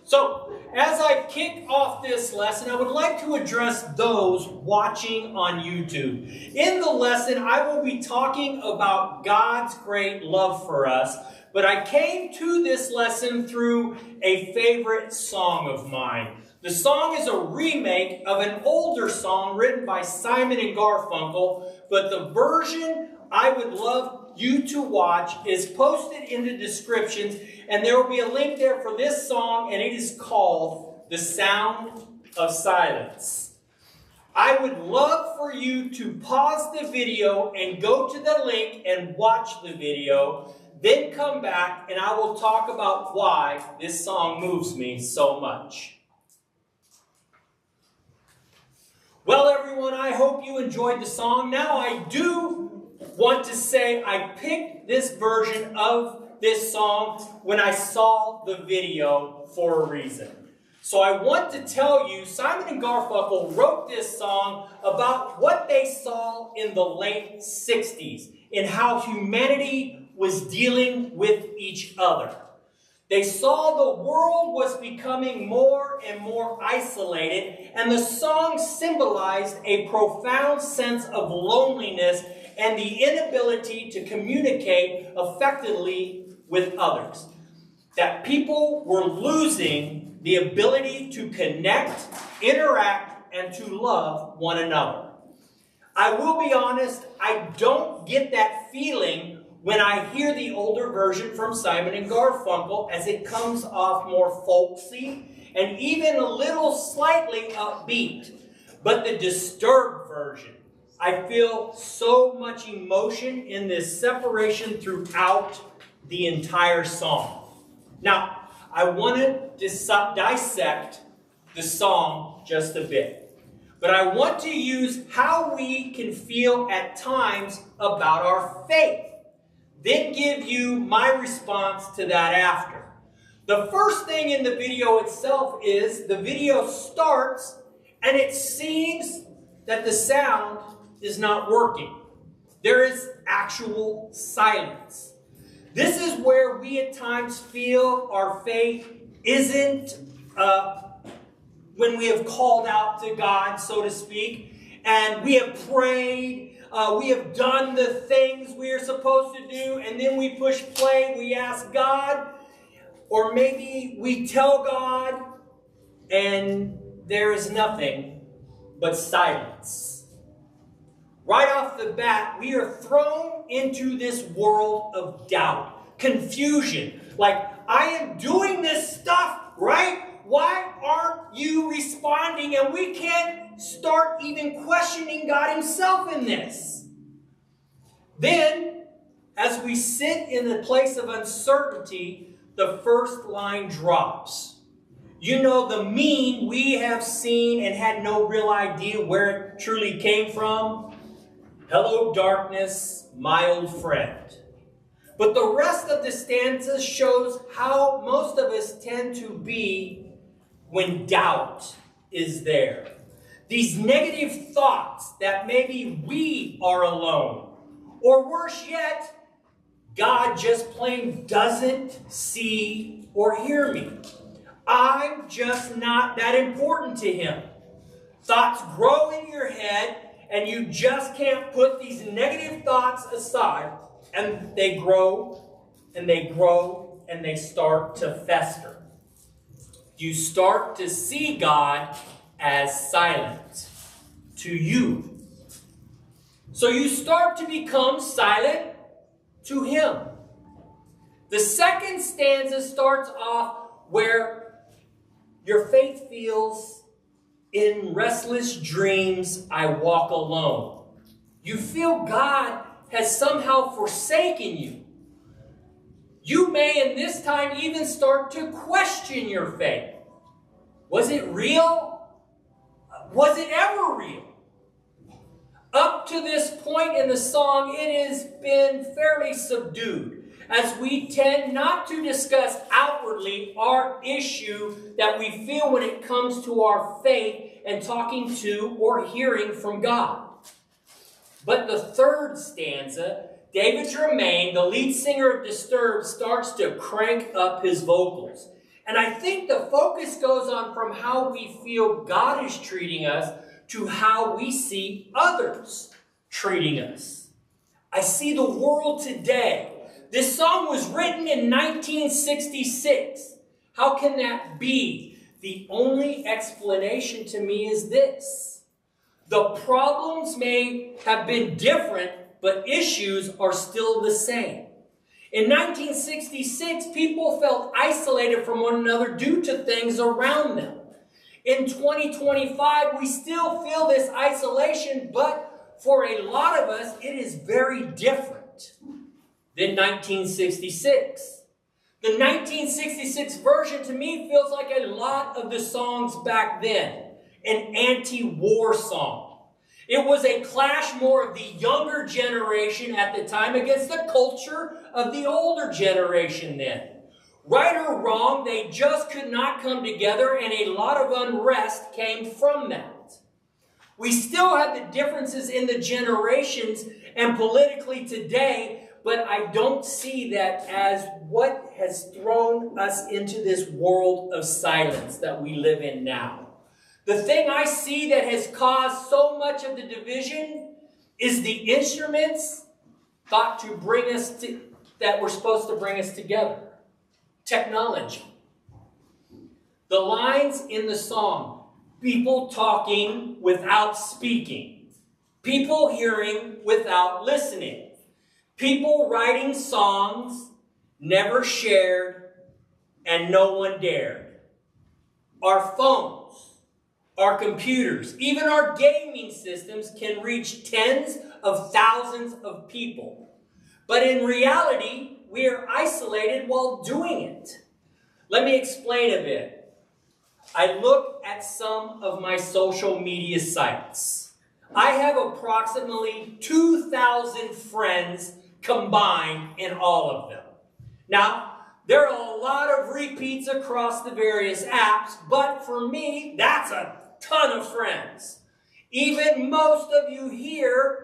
So, as I kick off this lesson, I would like to address those watching on YouTube. In the lesson, I will be talking about God's great love for us, but I came to this lesson through a favorite song of mine. The song is a remake of an older song written by Simon and Garfunkel, but the version I would love you to watch is posted in the descriptions, and there will be a link there for this song, and it is called The Sound of Silence. I would love for you to pause the video and go to the link and watch the video, then come back and I will talk about why this song moves me so much. Well, everyone, I hope you enjoyed the song. Now, I do want to say I picked this version of this song when I saw the video for a reason. So I want to tell you, Simon and Garfunkel wrote this song about what they saw in the late 60s and how humanity was dealing with each other. They saw the world was becoming more and more isolated, and the song symbolized a profound sense of loneliness and the inability to communicate effectively with others. That people were losing the ability to connect, interact, and to love one another. I will be honest, I don't get that feeling when I hear the older version from Simon and Garfunkel, as it comes off more folksy and even a little slightly upbeat. But the Disturbed version, I feel so much emotion in this separation throughout the entire song. Now, I want to dissect the song just a bit. But I want to use how we can feel at times about our faith. Then give you my response to that after. The first thing in the video itself is the video starts and it seems that the sound is not working. There is actual silence. This is where we at times feel our faith isn't when we have called out to God, so to speak, and we have prayed. We have done the things we are supposed to do, and then we push play, we ask God, or maybe we tell God, and there is nothing but silence. Right off the bat, we are thrown into this world of doubt, confusion. Like, I am doing this stuff, right? Why aren't you responding? And we can't start even questioning God himself in this. Then, as we sit in the place of uncertainty, the first line drops. You know, the meme we have seen and had no real idea where it truly came from. Hello, darkness, my old friend. But the rest of the stanza shows how most of us tend to be when doubt is there. These negative thoughts that maybe we are alone. Or worse yet, God just plain doesn't see or hear me. I'm just not that important to him. Thoughts grow in your head and you just can't put these negative thoughts aside, and they grow and they grow and they start to fester. You start to see God as silent to you. So you start to become silent to him. The second stanza starts off where your faith feels, in restless dreams I walk alone. You feel God has somehow forsaken you. You may in this time even start to question your faith. Was it real? Was it ever real? Up to this point in the song, it has been fairly subdued, as we tend not to discuss outwardly our issue that we feel when it comes to our faith and talking to or hearing from God. But the third stanza, David Tremaine, the lead singer of Disturbed, starts to crank up his vocals. And I think the focus goes on from how we feel God is treating us to how we see others treating us. I see the world today. This song was written in 1966. How can that be? The only explanation to me is this. The problems may have been different, but issues are still the same. In 1966, people felt isolated from one another due to things around them. In 2025, we still feel this isolation, but for a lot of us, it is very different than 1966. The 1966 version to me feels like a lot of the songs back then, an anti-war song. It was a clash more of the younger generation at the time against the culture of the older generation then. Right or wrong, they just could not come together, and a lot of unrest came from that. We still have the differences in the generations and politically today, but I don't see that as what has thrown us into this world of silence that we live in now. The thing I see that has caused so much of the division is the instruments thought to bring us that were supposed to bring us together. Technology. The lines in the song, people talking without speaking, people hearing without listening, people writing songs never shared and no one dared. Our phones, our computers, even our gaming systems can reach tens of thousands of people. But in reality, we are isolated while doing it. Let me explain a bit. I look at some of my social media sites. I have approximately 2,000 friends combined in all of them. Now, there are a lot of repeats across the various apps, but for me, that's a ton of friends. Even most of you here,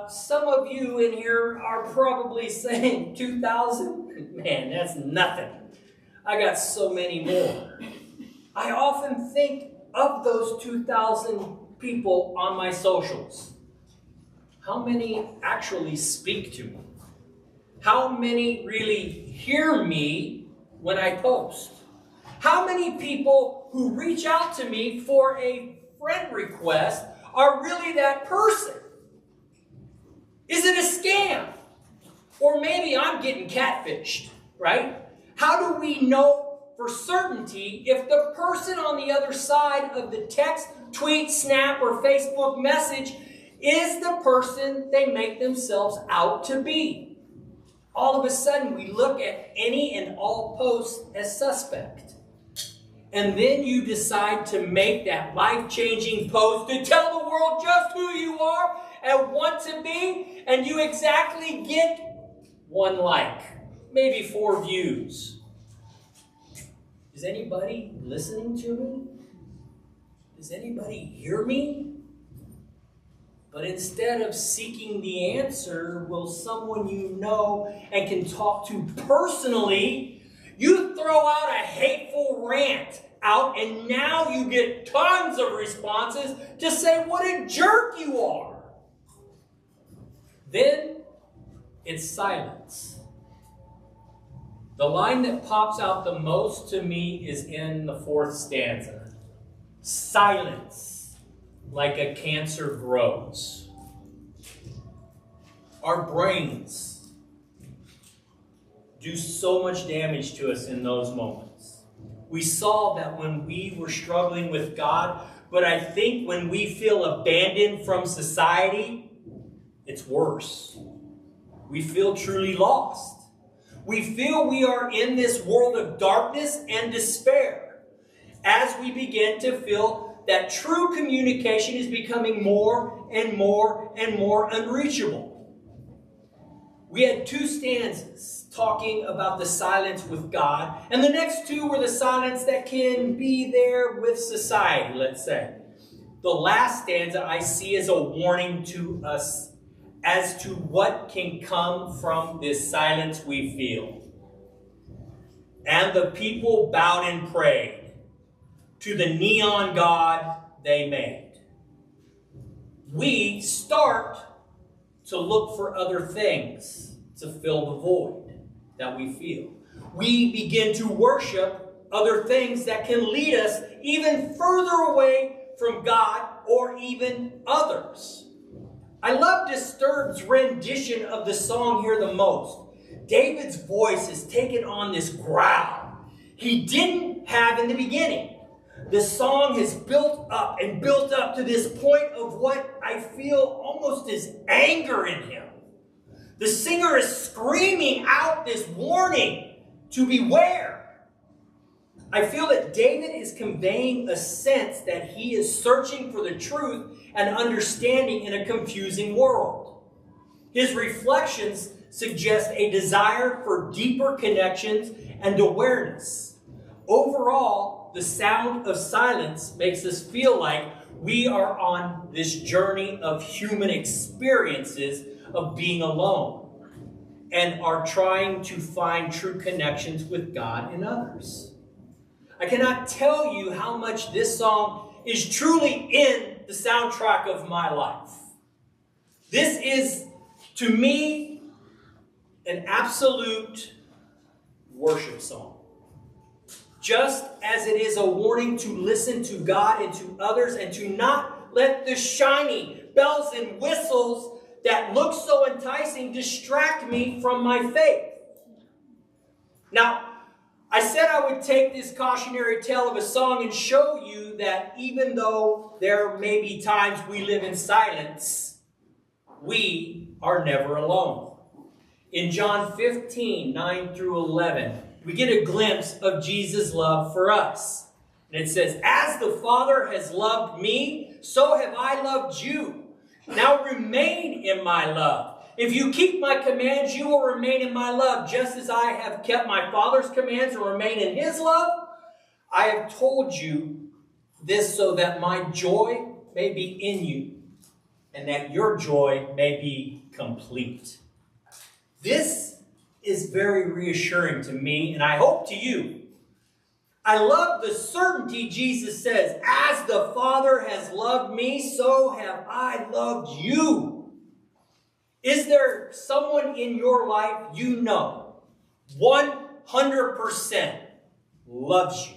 some of you in here are probably saying 2,000? Man, that's nothing. I got so many more. I often think of those 2,000 people on my socials. How many actually speak to me? How many really hear me when I post? How many people who reach out to me for a friend request are really that person? Is it a scam? Or maybe I'm getting catfished, right? How do we know for certainty if the person on the other side of the text, tweet, snap, or Facebook message is the person they make themselves out to be? All of a sudden, we look at any and all posts as suspect. And then you decide to make that life-changing post to tell the world just who you are and want to be, and you exactly get 1 like, maybe 4 views. Is anybody listening to me? Does anybody hear me? But instead of seeking the answer, will someone you know and can talk to personally, you throw out a hateful rant out, and now you get tons of responses to say what a jerk you are. Then it's silence. The line that pops out the most to me is in the 4th stanza. Silence, like a cancer grows. Our brains do so much damage to us in those moments. We saw that when we were struggling with God, but I think when we feel abandoned from society, it's worse. We feel truly lost. We feel we are in this world of darkness and despair as we begin to feel that true communication is becoming more and more and more unreachable. We had 2 stanzas talking about the silence with God, and the next 2 were the silence that can be there with society, let's say. The last stanza I see as a warning to us as to what can come from this silence we feel. And the people bowed and prayed to the neon god they made. We start to look for other things to fill the void that we feel. We begin to worship other things that can lead us even further away from God or even others. I love Disturbed's rendition of the song here the most. David's voice has taken on this growl he didn't have in the beginning. The song has built up and built up to this point of what I feel almost is anger in him. The singer is screaming out this warning to beware. I feel that David is conveying a sense that he is searching for the truth and understanding in a confusing world. His reflections suggest a desire for deeper connections and awareness. Overall, the sound of silence makes us feel like we are on this journey of human experiences of being alone and are trying to find true connections with God and others. I cannot tell you how much this song is truly in the soundtrack of my life. This is, to me, an absolute worship song. Just as it is a warning to listen to God and to others and to not let the shiny bells and whistles that look so enticing distract me from my faith. Now, I said I would take this cautionary tale of a song and show you that even though there may be times we live in silence, we are never alone. In John 15, 9 through 11, we get a glimpse of Jesus' love for us. And it says, "As the Father has loved me, so have I loved you. Now remain in my love. If you keep my commands, you will remain in my love, just as I have kept my Father's commands and remain in his love. I have told you this so that my joy may be in you, and that your joy may be complete." This is very reassuring to me, and I hope to you. I love the certainty Jesus says, "As the Father has loved me, so have I loved you." Is there someone in your life you know 100% loves you?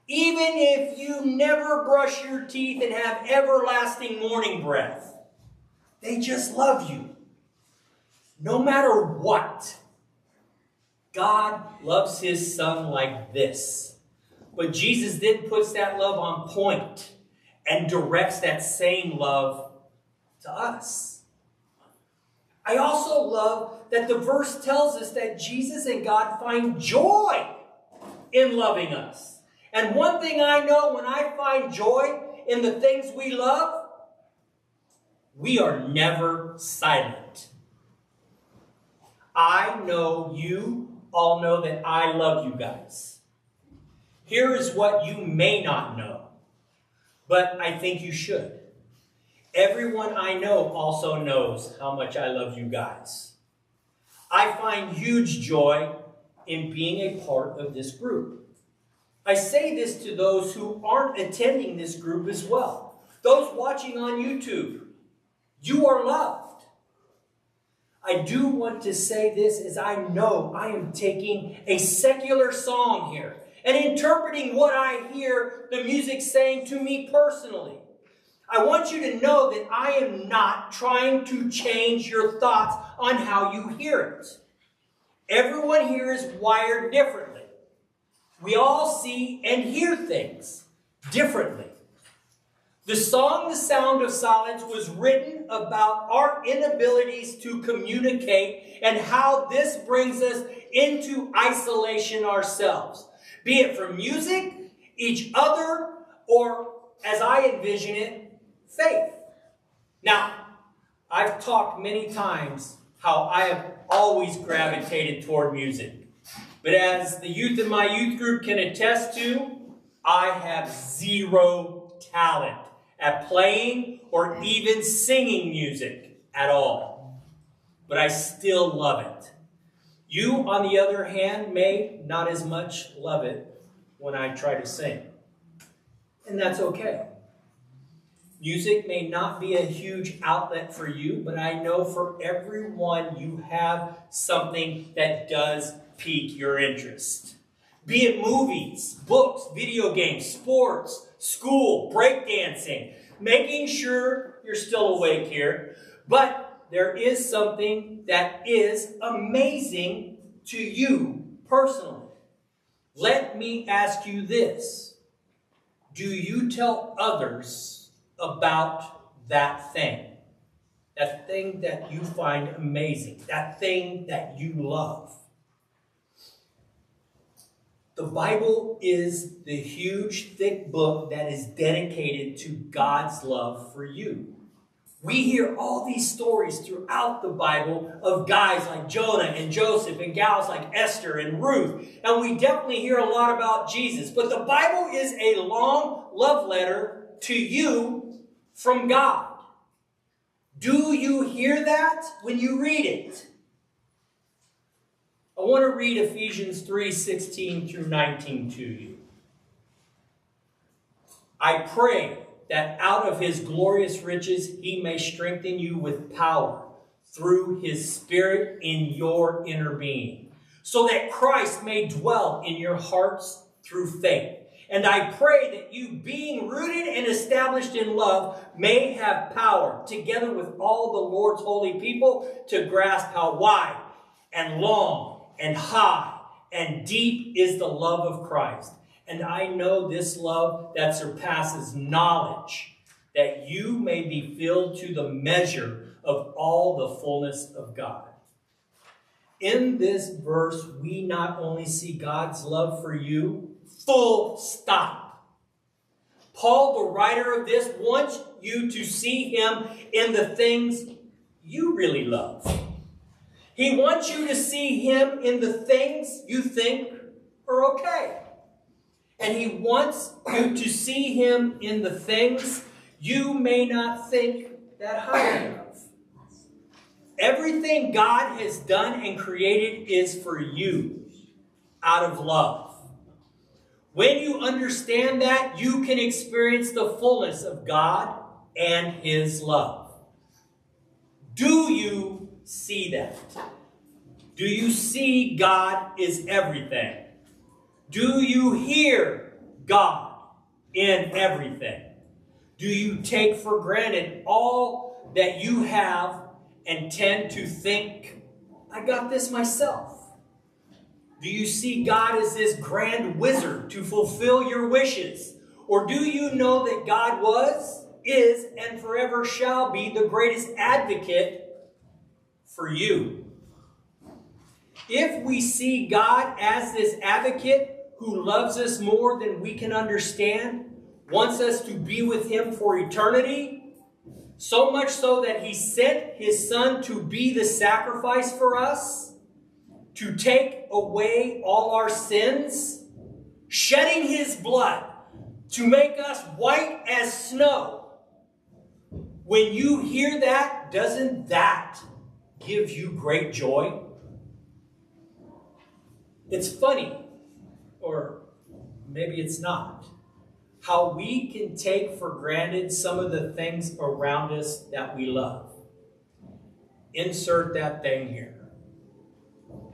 Even if you never brush your teeth and have everlasting morning breath, they just love you. No matter what, God loves his Son like this. But Jesus then puts that love on point and directs that same love to us. I also love that the verse tells us that Jesus and God find joy in loving us. And one thing I know, when I find joy in the things we love, we are never silent. I know you all know that I love you guys. Here is what you may not know, but I think you should. Everyone I know also knows how much I love you guys. I find huge joy in being a part of this group. I say this to those who aren't attending this group as well. Those watching on YouTube, you are loved. I do want to say this, as I know I am taking a secular song here and interpreting what I hear the music saying to me personally. I want you to know that I am not trying to change your thoughts on how you hear it. Everyone here is wired differently. We all see and hear things differently. The song, The Sound of Silence, was written about our inabilities to communicate and how this brings us into isolation ourselves. Be it from music, each other, or, as I envision it, faith. Now, I've talked many times how I have always gravitated toward music. But as the youth in my youth group can attest to, I have zero talent at playing or even singing music at all. But I still love it. You, on the other hand, may not as much love it when I try to sing. And that's okay. Music may not be a huge outlet for you, but I know for everyone you have something that does pique your interest. Be it movies, books, video games, sports, school, breakdancing, making sure you're still awake here. But there is something that is amazing to you personally. Let me ask you this. Do you tell others about that thing? That thing that you find amazing. That thing that you love. The Bible is the huge, thick book that is dedicated to God's love for you. We hear all these stories throughout the Bible of guys like Jonah and Joseph and gals like Esther and Ruth. And we definitely hear a lot about Jesus. But the Bible is a long love letter to you from God. Do you hear that when you read it? I want to read Ephesians 3:16 through 19 to you. I pray that out of his glorious riches he may strengthen you with power through his Spirit in your inner being, so that Christ may dwell in your hearts through faith. And I pray that you, being rooted and established in love, may have power, together with all the Lord's holy people, to grasp how wide and long and high and deep is the love of Christ. And I know this love that surpasses knowledge, that you may be filled to the measure of all the fullness of God. In this verse, we not only see God's love for you, full stop. Paul, the writer of this, wants you to see him in the things you really love. He wants you to see him in the things you think are okay. And he wants you to see him in the things you may not think that highly of. Everything God has done and created is for you out of love. When you understand that, you can experience the fullness of God and his love. Do you see that? Do you see God is everything? Do you hear God in everything? Do you take for granted all that you have and tend to think, I got this myself? Do you see God as this grand wizard to fulfill your wishes? Or do you know that God was, is, and forever shall be the greatest advocate for you? If we see God as this advocate who loves us more than we can understand, wants us to be with him for eternity, so much so that he sent his Son to be the sacrifice for us, to take away all our sins, shedding his blood to make us white as snow. When you hear that, doesn't that give you great joy? It's funny, or maybe it's not, how we can take for granted some of the things around us that we love. Insert that thing here.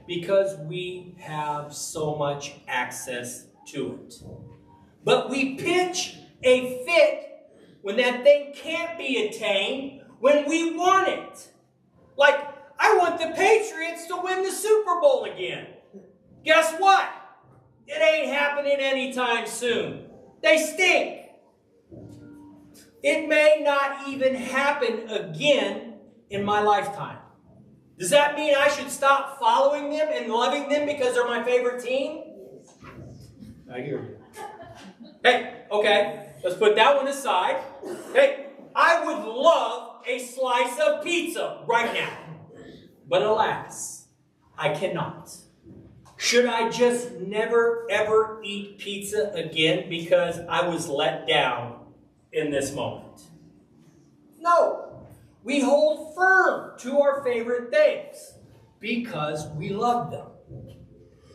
Because we have so much access to it. But we pitch a fit when that thing can't be attained when we want it. Like, I want the Patriots to win the Super Bowl again. Guess what? It ain't happening anytime soon. They stink. It may not even happen again in my lifetime. Does that mean I should stop following them and loving them because they're my favorite team? I hear you. Hey, okay, let's put that one aside. Hey, I would love a slice of pizza right now. But alas, I cannot. Should I just never, ever eat pizza again because I was let down in this moment? No. We hold firm to our favorite things. because we love them.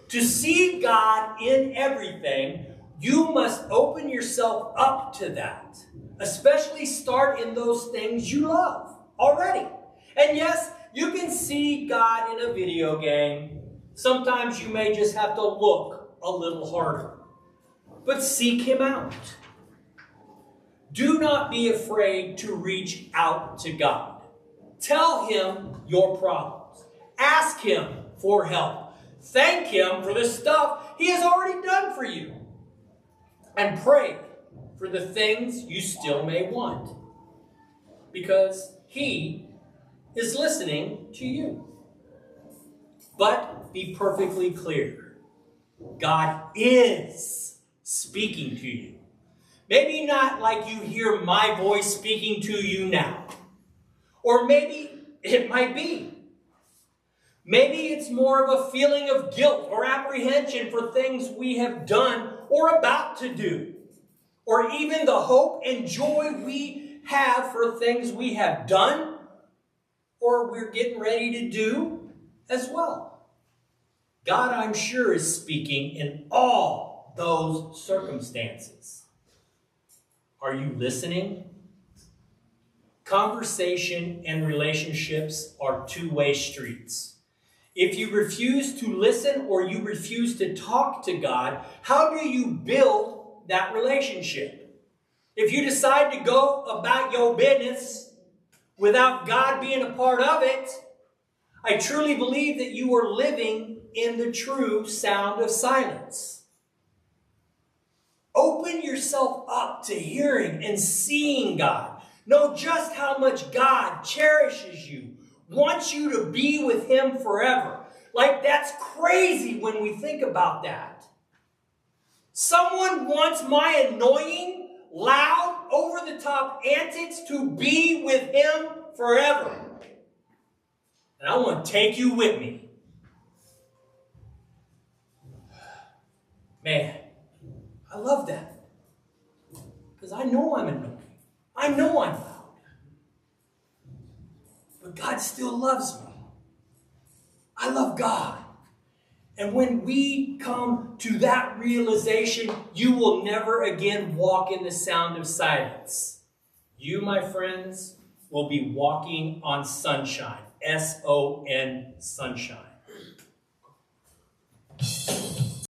To see God in everything, you must open yourself up to that. Especially start in those things you love already. And yes, you can see God in a video game. Sometimes you may just have to look a little harder. But seek Him out. Do not be afraid to reach out to God. Tell Him your problems. Ask Him for help. Thank Him for the stuff He has already done for you. And pray for the things you still may want. Because He is listening to you. But be perfectly clear. God is speaking to you. Maybe not like you hear my voice speaking to you now. Or maybe it might be. Maybe it's more of a feeling of guilt or apprehension for things we have done or about to do. Or even the hope and joy we have for things we have done or we're getting ready to do as well. God, I'm sure, is speaking in all those circumstances. Are you listening? Conversation and relationships are two-way streets. If you refuse to listen or you refuse to talk to God, how do you build that relationship? If you decide to go about your business without God being a part of it, I truly believe that you are living in the true sound of silence. Open yourself up to hearing and seeing God. Know just how much God cherishes you, wants you to be with Him forever. Like, that's crazy when we think about that. Someone wants my annoying, loud, over-the-top antics to be with Him forever. And I want to take you with me. Man, I love that. Because I know I'm annoying. I know I'm loud. But God still loves me. I love God. And when we come to that realization, you will never again walk in the sound of silence. You, my friends, will be walking on sunshine. S-O-N, sunshine.